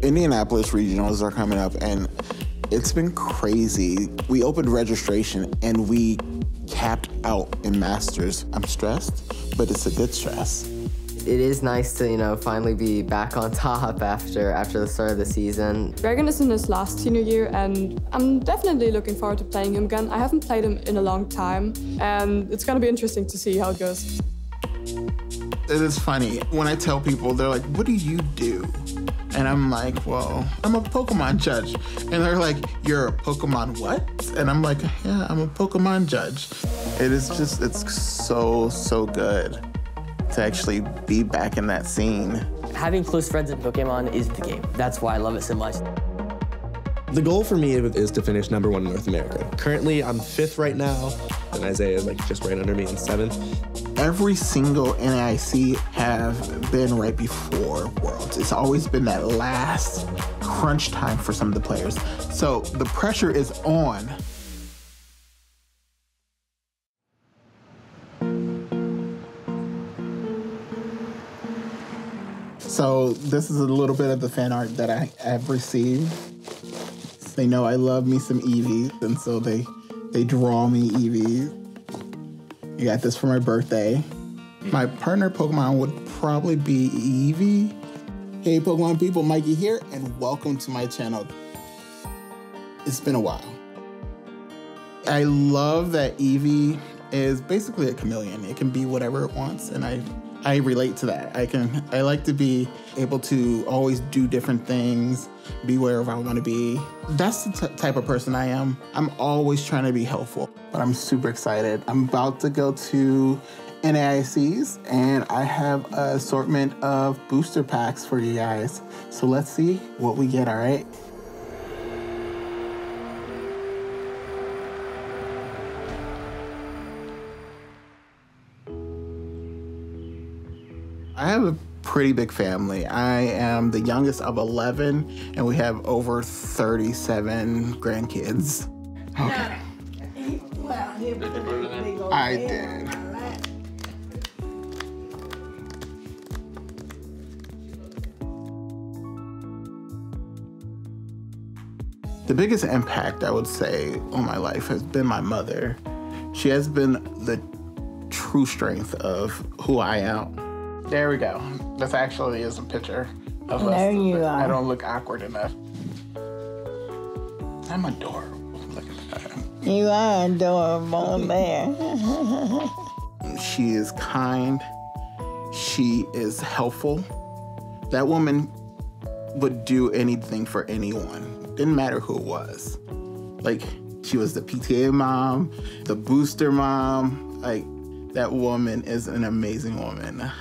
Indianapolis regionals are coming up, and it's been crazy. We opened registration and we capped out in Masters. I'm stressed, but it's a good stress. It is nice to, finally be back on top after the start of the season. Regan is in his last senior year, and I'm definitely looking forward to playing him again. I haven't played him in a long time, and it's going to be interesting to see how it goes. It is funny. When I tell people, they're like, what do you do? And I'm like, well, I'm a Pokemon judge. And they're like, you're a Pokemon what? And I'm like, yeah, I'm a Pokemon judge. It's so good to actually be back in that scene. Having close friends in Pokemon is the game. That's why I love it so much. The goal for me is to finish #1 in North America. Currently, I'm 5th right now, and Isaiah is just right under me in 7th. Every single NAIC have been right before Worlds. It's always been that last crunch time for some of the players. So the pressure is on. So this is a little bit of the fan art that I have received. They know I love me some Eevees, and so they draw me Eevees. I got this for my birthday. My partner Pokemon would probably be Eevee. Hey Pokemon people, Mikey here, and welcome to my channel. It's been a while. I love that Eevee is basically a chameleon. It can be whatever it wants, and I relate to that. I like to be able to always do different things, be wherever I want to be. That's the type of person I am. I'm always trying to be helpful, but I'm super excited. I'm about to go to NAICs, and I have an assortment of booster packs for you guys. So let's see what we get, all right? I have a pretty big family. I am the youngest of 11, and we have over 37 grandkids. Okay. I did. The biggest impact, I would say, on my life has been my mother. She has been the true strength of who I am. There we go. This actually is a picture of us. There you are. I don't look awkward enough. I'm adorable. Look at that. You are adorable there. She is kind. She is helpful. That woman would do anything for anyone. Didn't matter who it was. Like, she was the PTA mom, the booster mom. Like, that woman is an amazing woman.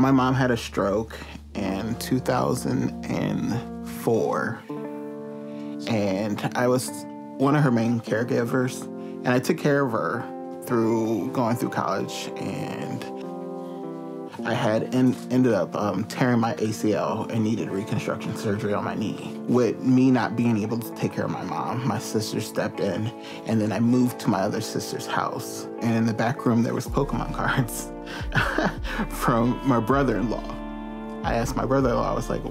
My mom had a stroke in 2004, and I was one of her main caregivers, and I took care of her through going through college, and I had ended up tearing my ACL and needed reconstruction surgery on my knee. With me not being able to take care of my mom, my sister stepped in, and then I moved to my other sister's house. And in the back room, there was Pokemon cards from my brother-in-law. I asked my brother-in-law, I was like,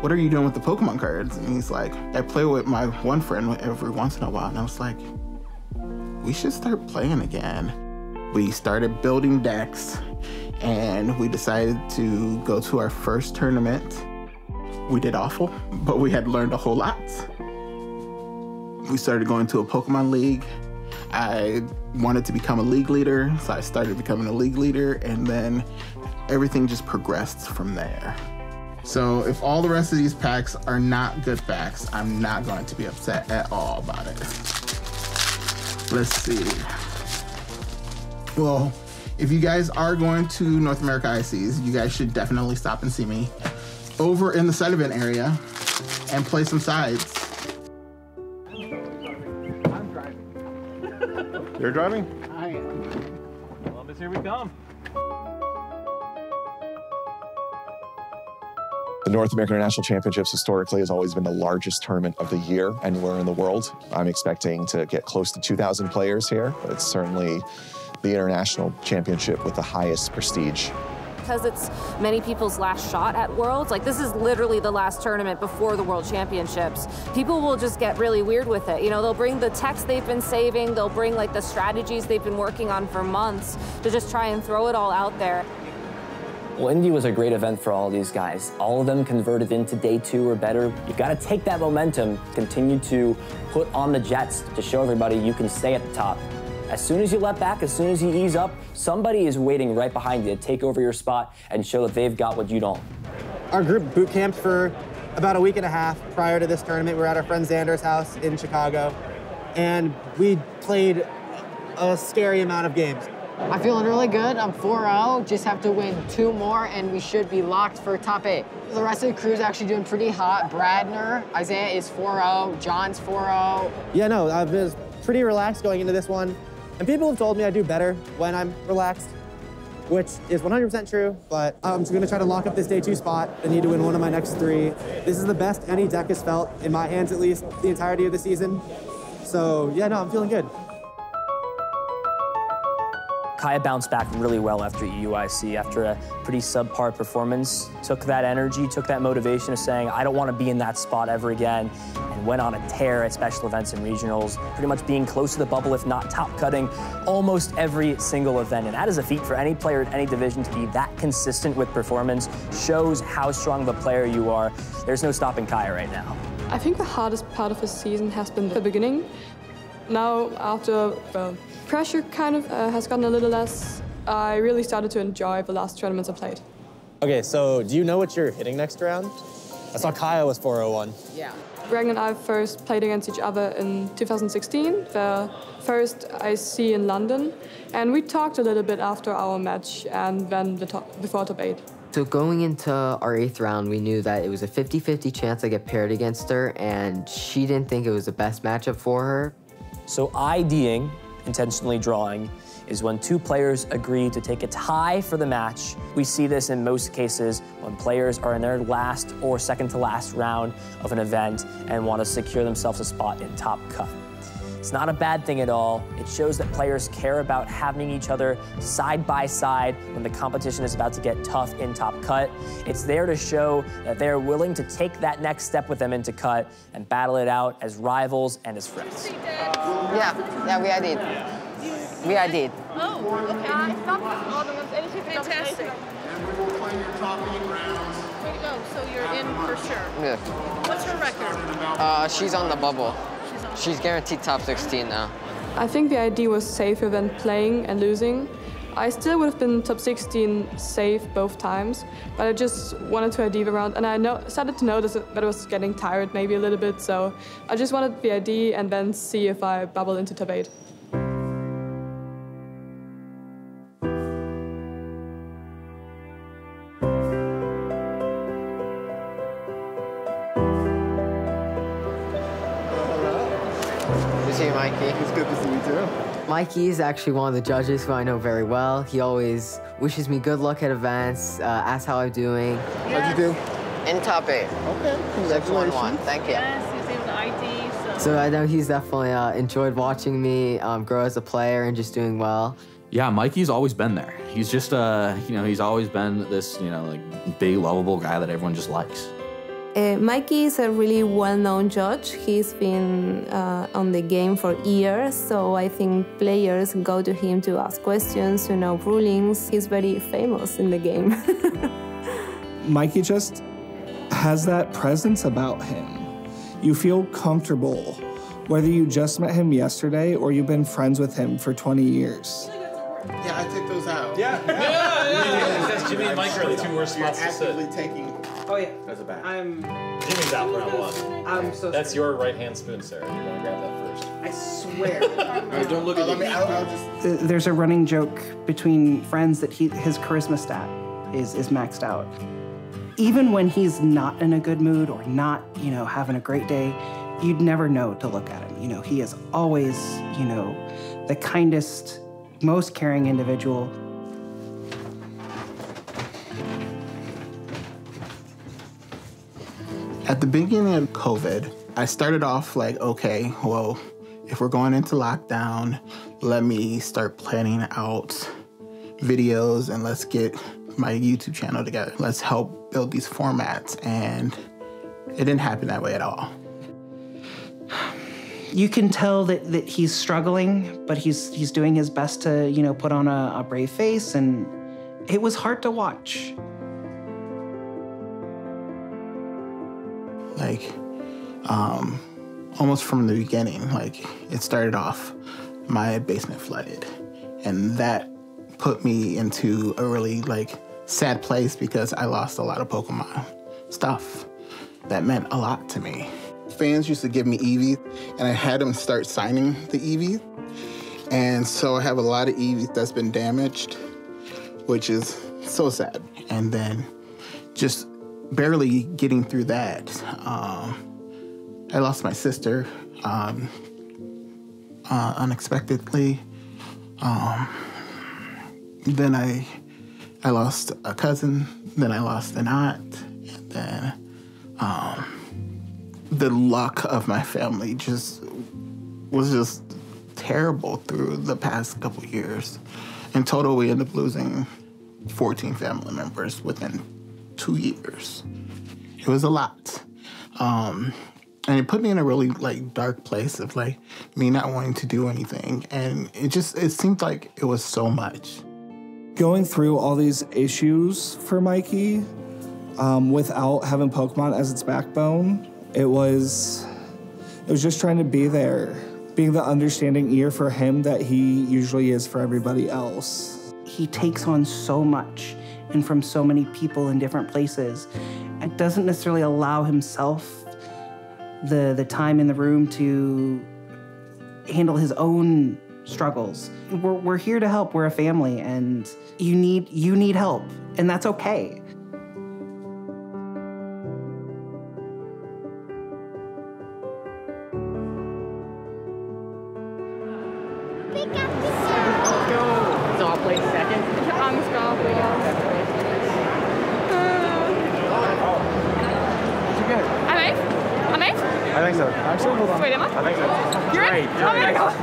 what are you doing with the Pokemon cards? And he's like, I play with my one friend every once in a while. And I was like, we should start playing again. We started building decks, and we decided to go to our first tournament. We did awful, but we had learned a whole lot. We started going to a Pokemon league. I wanted to become a league leader, so I started becoming a league leader, and then everything just progressed from there. So if all the rest of these packs are not good packs, I'm not going to be upset at all about it. Let's see. Well, if you guys are going to North America ICs, you guys should definitely stop and see me over in the side event area and play some sides. I'm driving. You're driving? I am. Columbus, here we come. The North American International Championships historically has always been the largest tournament of the year anywhere in the world. I'm expecting to get close to 2,000 players here, but it's certainly the international championship with the highest prestige because it's many people's last shot at Worlds, like this is literally the last tournament before the World Championships, people will just get really weird with it. You know, they'll bring the text they've been saving, they'll bring like the strategies they've been working on for months to just try and throw it all out there. Well, Indy was a great event for all of these guys. All of them converted into day 2 or better. You've got to take that momentum, continue to put on the jets to show everybody you can stay at the top. As soon as you let back, as soon as you ease up, somebody is waiting right behind you to take over your spot and show that they've got what you don't. Our group boot camped for about a week and a half prior to this tournament. We were at our friend Xander's house in Chicago, and we played a scary amount of games. I'm feeling really good. I'm 4-0. Just have to win 2 more, and we should be locked for top 8. The rest of the crew is actually doing pretty hot. Bradner, Isaiah is 4-0. John's 4-0. Yeah, no, I was pretty relaxed going into this one. And people have told me I do better when I'm relaxed, which is 100% true, but I'm just gonna try to lock up this day 2 spot. I need to win one of my next 3. This is the best any deck has felt, in my hands at least, the entirety of the season. So yeah, no, I'm feeling good. Kaya bounced back really well after EUIC, after a pretty subpar performance, took that energy, took that motivation of saying, I don't want to be in that spot ever again, and went on a tear at special events and regionals, pretty much being close to the bubble, if not top cutting, almost every single event. And that is a feat for any player in any division to be that consistent with performance, shows how strong of a player you are. There's no stopping Kaya right now. I think the hardest part of his season has been the beginning. Now, after the pressure kind of has gotten a little less, I really started to enjoy the last tournaments I played. Okay, so do you know what you're hitting next round? I saw Kaya was 401. Yeah. Regan and I first played against each other in 2016, the first IC in London, and we talked a little bit after our match and then before top 8. So going into our 8th round, we knew that it was a 50-50 chance I get paired against her, and she didn't think it was the best matchup for her. So IDing, intentionally drawing, is when 2 players agree to take a tie for the match. We see this in most cases when players are in their last or second to last round of an event and want to secure themselves a spot in top cut. It's not a bad thing at all. It shows that players care about having each other side by side when the competition is about to get tough in top cut. It's there to show that they're willing to take that next step with them into cut and battle it out as rivals and as friends. Yeah, we did. We did. Oh, okay. Fantastic. And we will play your top 8 rounds. Way to go. So you're in for sure. Yeah. What's her record? She's on the bubble. She's guaranteed top 16 now. I think the ID was safer than playing and losing. I still would have been top 16 safe both times, but I just wanted to ID the round, and I started to notice that I was getting tired maybe a little bit, so I just wanted the ID and then see if I bubble into top 8. See you, Mikey. It's good to see you too. Mikey is actually one of the judges who I know very well. He always wishes me good luck at events, asks how I'm doing. How'd you do? In top 8. Okay, congratulations. 6-1-1, thank you. Yes, he was able to ID, So I know he's definitely enjoyed watching me grow as a player and just doing well. Yeah, Mikey's always been there. He's just, he's always been this, like big, lovable guy that everyone just likes. Mikey is a really well-known judge. He's been on the game for years, so I think players go to him to ask questions, to know rulings. He's very famous in the game. Mikey just has that presence about him. You feel comfortable, whether you just met him yesterday or you've been friends with him for 20 years. Yeah, I took those out. Yeah. That's Jimmy and Mike are the 2 worst spots to sit. Taking. Oh yeah. That's a bad. Jimmy's out round 1. I'm so That's your right-hand spoon, Sarah. You're gonna grab that first. I swear. Right, don't look at me. I'll just... There's a running joke between friends that his charisma stat is maxed out. Even when he's not in a good mood or not, having a great day, you'd never know to look at him. He is always, the kindest, most caring individual. At the beginning of COVID, I started off like, okay, well, if we're going into lockdown, let me start planning out videos and let's get my YouTube channel together. Let's help build these formats. And it didn't happen that way at all. You can tell that he's struggling, but he's doing his best to, you know, put on a brave face, and it was hard to watch. Like, almost from the beginning, like, it started off, my basement flooded, and that put me into a really, like, sad place because I lost a lot of Pokemon stuff that meant a lot to me. Fans used to give me Eevees, and I had them start signing the Eevees. And so I have a lot of Eevees that's been damaged, which is so sad. And then just barely getting through that, I lost my sister unexpectedly. Then I lost a cousin, then I lost an aunt, and then the luck of my family was just terrible through the past couple years. In total, we ended up losing 14 family members within 2 years. It was a lot. And it put me in a really, like, dark place of, like, me not wanting to do anything. And it seemed like it was so much. Going through all these issues for Mikey, without having Pokemon as its backbone, it was just trying to be there, being the understanding ear for him that he usually is for everybody else. He takes on so much and from so many people in different places. It doesn't necessarily allow himself the time in the room to handle his own struggles. We're here to help. We're a family, and you need help, and that's okay. So I'll play second. Ich hab Angst gehabt. Alef? Alef? I think so. Actually, hold on. Wait, am I? I think so. You're in? Great. Oh my god.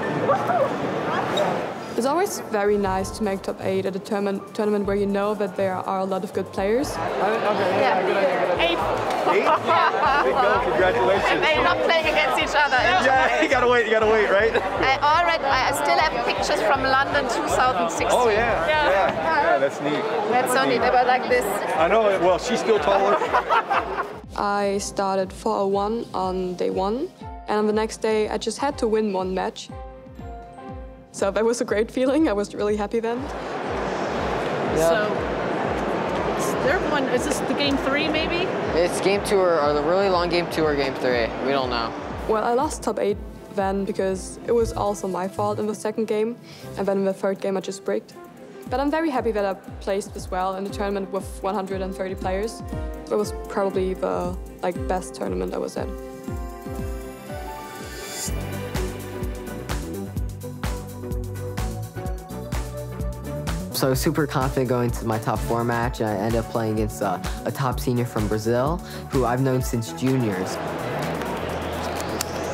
It's always very nice to make top 8 at a tournament where you know that there are a lot of good players. Okay, yeah, good idea, good idea. 8. 8? There you go, congratulations. And they're not playing against each other. Yeah, you gotta wait, right? I still have pictures from London 2016. Oh, yeah, that's neat. That's so neat. They were like this. I know, well, she's still taller. I started 401 on day 1, and on the next day I just had to win 1 match. So that was a great feeling. I was really happy then. So, is this the game 3 maybe? It's game 2 or the really long game 2 or game 3. We don't know. Well, I lost top 8 then because it was also my fault in the second game, and then in the third game I just bricked. But I'm very happy that I placed as well in the tournament with 130 players. It was probably the best tournament I was at. So I was super confident going to my top 4 match, and I ended up playing against a top senior from Brazil, who I've known since juniors.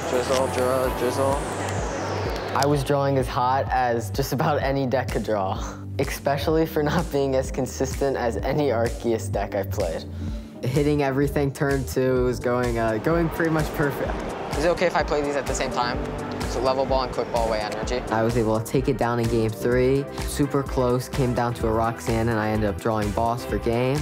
Drizzle. I was drawing as hot as just about any deck could draw, especially for not being as consistent as any Arceus deck I played. Hitting everything turn 2 was going pretty much perfect. Is it okay if I play these at the same time? So level ball and quick ball weigh energy. I was able to take it down in game 3. Super close, came down to a Roxanne, and I ended up drawing boss for game.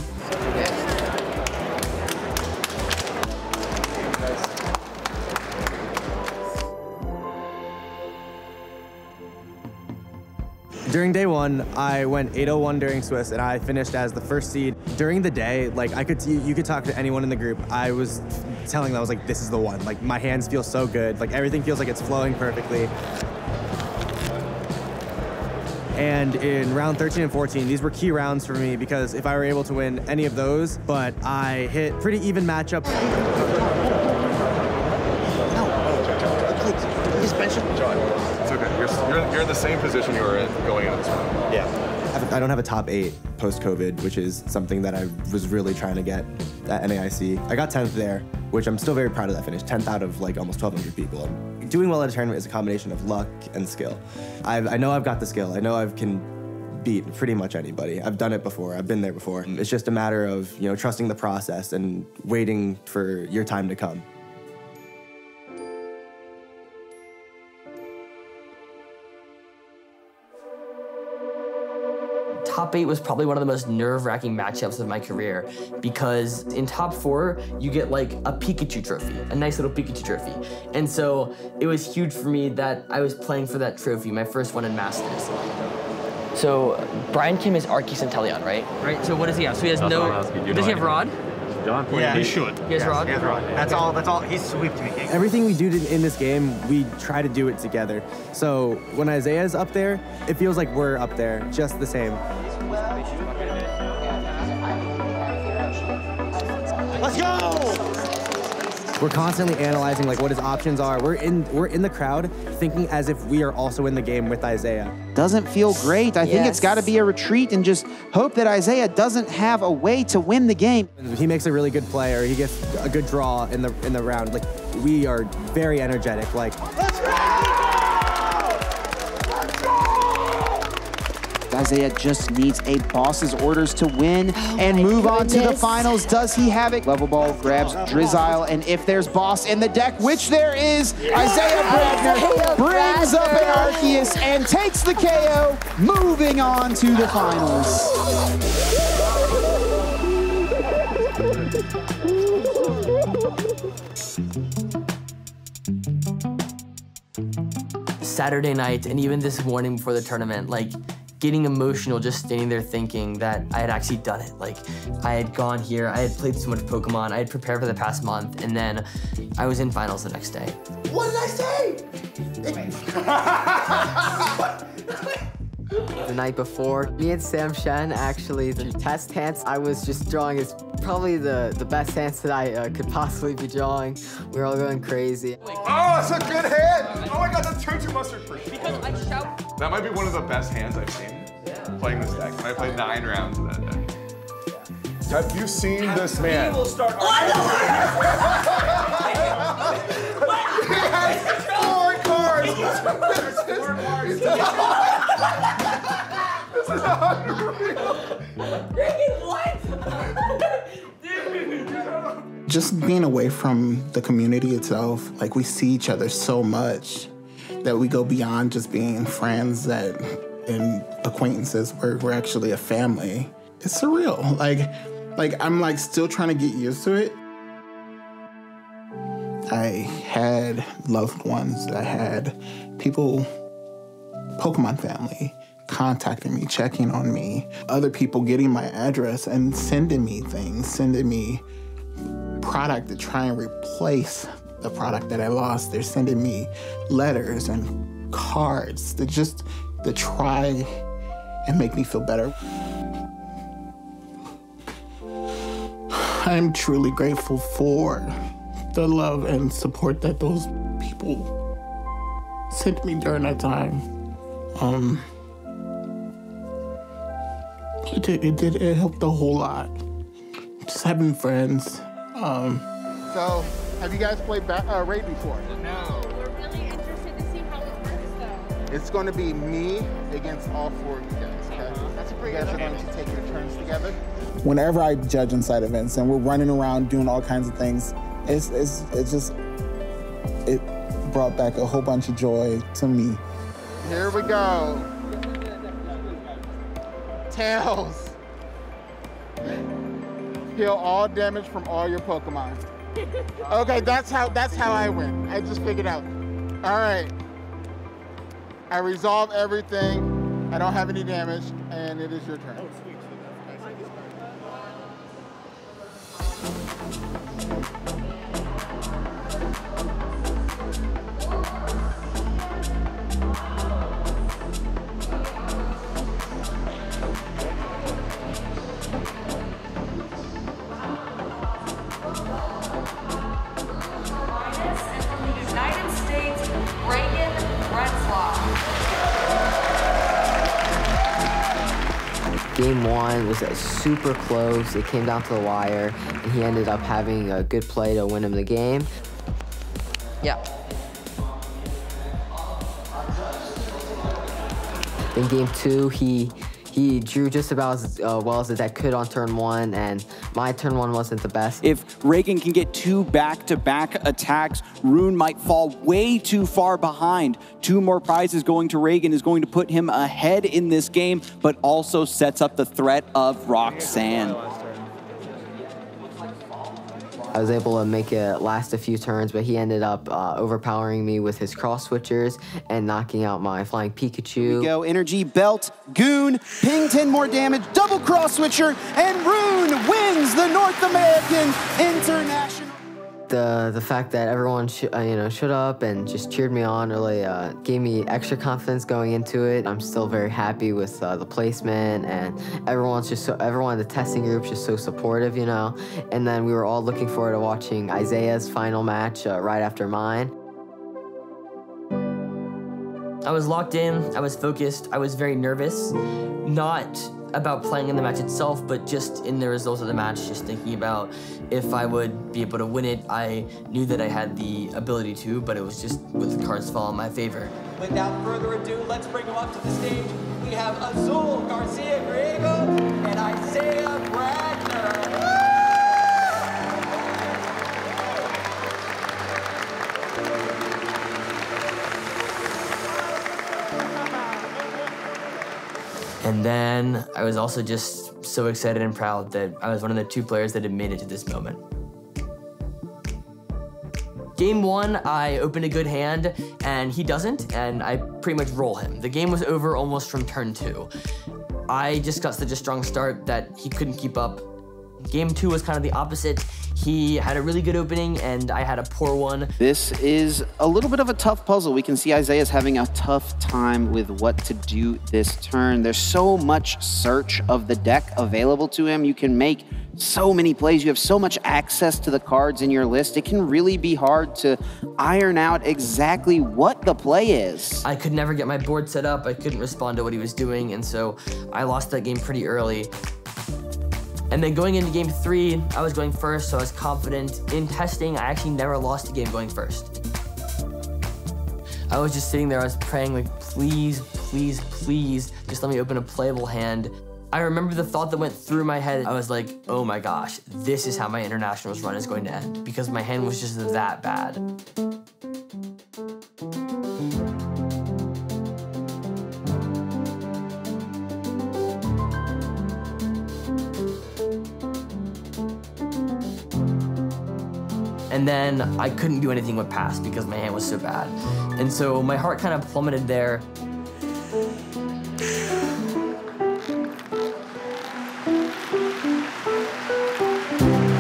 During day 1, I went 801 during Swiss, and I finished as the first seed. During the day, you could talk to anyone in the group. I was telling them, I was like, this is the one. Like, my hands feel so good. Like, everything feels like it's flowing perfectly. And in round 13 and 14, these were key rounds for me because if I were able to win any of those, but I hit pretty even matchups. It's okay. You're in the same position you were in going into this one. Yeah. I don't have a top 8 post-COVID, which is something that I was really trying to get at NAIC. I got 10th there, which I'm still very proud of that finish. 10th out of like almost 1,200 people. Doing well at a tournament is a combination of luck and skill. I know I've got the skill. I know I can beat pretty much anybody. I've done it before. I've been there before. It's just a matter of, you know, trusting the process and waiting for your time to come. Top 8 was probably one of the most nerve-wracking matchups of my career because in top 4, you get like a Pikachu trophy, a nice little Pikachu trophy. And so it was huge for me that I was playing for that trophy, my first one in Masters. So Brian Kim is Arceus Centellion, right? Right, so what does he have? So he has does he have Rod? Yeah, he should. He has Rod? He has Rod. That's all. He's sweet to me. Everything we do in this game, we try to do it together. So when Isaiah's up there, it feels like we're up there, just the same. Let's go! We're constantly analyzing like what his options are. We're in the crowd thinking as if we are also in the game with Isaiah. Doesn't feel great. I think it's got to be a retreat and just hope that Isaiah doesn't have a way to win the game. He makes a really good play or he gets a good draw in the round. Like we are very energetic. Like let's go! Isaiah just needs a boss's orders to win and move on to the finals. Does he have it? Level ball grabs Drizzile, and if there's boss in the deck, which there is, Isaiah Bradner brings up an Arceus and takes the KO, moving on to the finals. Saturday night and even this morning before the tournament, like getting emotional just standing there thinking that I had actually done it. Like I had gone here, I had played so much Pokemon, I had prepared for the past month, and then I was in finals the next day. What did I say? The night before, me and Sam Shen actually, the test hands I was just drawing is probably the best hands that I could possibly be drawing. We were all going crazy. Oh, it's a good hand! Oh my god, that's turn 2 mustard for sure. Because I shout. That might be one of the best hands I've seen playing this deck. I played 9 rounds of that deck. Have you seen this man? He will start He has 4 cards! This is unreal! What? Just being away from the community itself, like we see each other so much that we go beyond just being friends and acquaintances. We're actually a family. It's surreal. Like I'm like still trying to get used to it. I had loved ones. I had people, Pokemon family, contacting me, checking on me, other people getting my address and sending me things, sending me product to try and replace the product that I lost. They're sending me letters and cards to try and make me feel better. I'm truly grateful for the love and support that those people sent me during that time. It helped a whole lot. Just having friends. So, have you guys played Raid before? No. We're really interested to see how it works, though. It's going to be me against all 4 of you guys, okay? That's a pretty good. You guys are going to take your turns together. Whenever I judge inside events and we're running around doing all kinds of things, it brought back a whole bunch of joy to me. Here we go. Tails. Heal all damage from all your Pokemon. Okay, that's how I win. I just figured out. All right. I resolve everything. I don't have any damage, and it is your turn. Oh, sweet. Game 1 was super close. It came down to the wire, and he ended up having a good play to win him the game. Yeah. Then Game 2, he He drew just about as well as the deck could on turn 1, and my turn 1 wasn't the best. If Regan can get 2 back-to-back attacks, Rune might fall way too far behind. 2 more prizes going to Regan is going to put him ahead in this game, but also sets up the threat of Roxanne. I was able to make it last a few turns, but he ended up overpowering me with his cross switchers and knocking out my flying Pikachu. Here we go, energy, belt, goon, ping 10 more damage, double cross switcher, and Rune wins the North American International. The fact that everyone showed up and just cheered me on really gave me extra confidence going into it. I'm still very happy with the placement, and everyone in the testing group's just so supportive, you know. And then we were all looking forward to watching Isaiah's final match right after mine. I was locked in, I was focused, I was very nervous, not about playing in the match itself, but just in the results of the match, just thinking about if I would be able to win it. I knew that I had the ability to, but it was just with the cards fall in my favor. Without further ado, let's bring them up to the stage. We have Azul Garcia Griego and Isaiah Bradner. And then I was also just so excited and proud that I was one of the 2 players that had made it to this moment. Game 1, I opened a good hand, and he doesn't, and I pretty much roll him. The game was over almost from turn 2. I just got such a strong start that he couldn't keep up. Game 2 was kind of the opposite. He had a really good opening, and I had a poor one. This is a little bit of a tough puzzle. We can see Isaiah's having a tough time with what to do this turn. There's so much search of the deck available to him. You can make so many plays. You have so much access to the cards in your list. It can really be hard to iron out exactly what the play is. I could never get my board set up. I couldn't respond to what he was doing, and so I lost that game pretty early. And then going into game 3, I was going first, so I was confident. In testing, I actually never lost a game going first. I was just sitting there, I was praying like, please, please, please, just let me open a playable hand. I remember the thought that went through my head. I was like, oh my gosh, this is how my internationals run is going to end, because my hand was just that bad. And then I couldn't do anything with pass because my hand was so bad. And so my heart kind of plummeted there.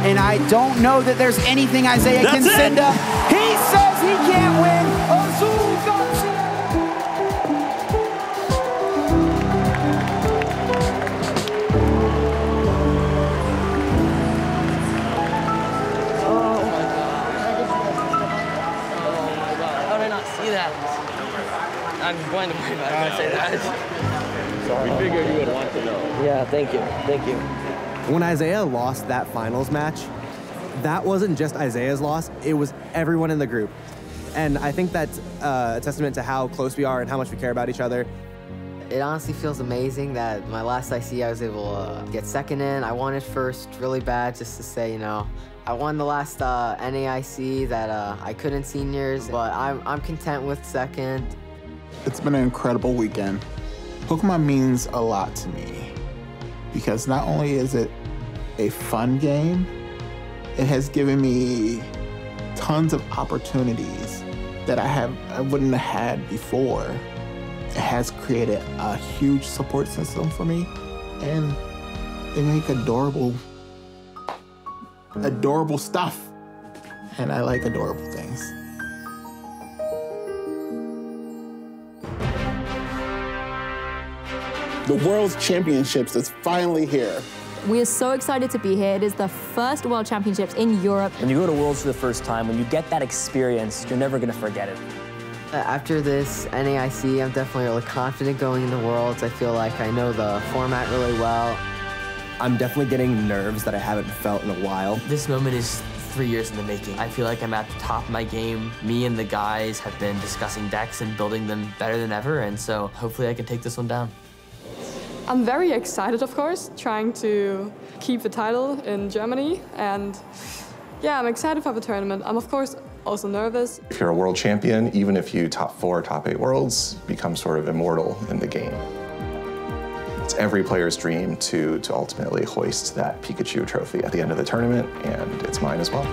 And I don't know that there's anything Isaiah can send up. He says he can't win. Azul Garcia. I'm going to worry about it. I'm going to say that. Sorry. We figured you would want to know. Yeah, thank you. Thank you. When Isaiah lost that finals match, that wasn't just Isaiah's loss, it was everyone in the group. And I think that's a testament to how close we are and how much we care about each other. It honestly feels amazing that my last IC I was able to get second in. I wanted first really bad, just to say, you know, I won the last NAIC that I couldn't seniors, but I'm content with second. It's been an incredible weekend. Pokemon means a lot to me because not only is it a fun game, it has given me tons of opportunities that I wouldn't have had before. It has created a huge support system for me, and they make adorable stuff, and I like adorable things. The World Championships is finally here. We are so excited to be here. It is the first World Championships in Europe. When you go to Worlds for the first time, when you get that experience, you're never going to forget it. After this NAIC, I'm definitely really confident going into Worlds. I feel like I know the format really well. I'm definitely getting nerves that I haven't felt in a while. This moment is 3 years in the making. I feel like I'm at the top of my game. Me and the guys have been discussing decks and building them better than ever, and so hopefully I can take this one down. I'm very excited, of course, trying to keep the title in Germany. And yeah, I'm excited for the tournament. I'm, of course, also nervous. If you're a world champion, even if you top 4, top 8 worlds, become sort of immortal in the game. It's every player's dream to ultimately hoist that Pikachu trophy at the end of the tournament, and it's mine as well.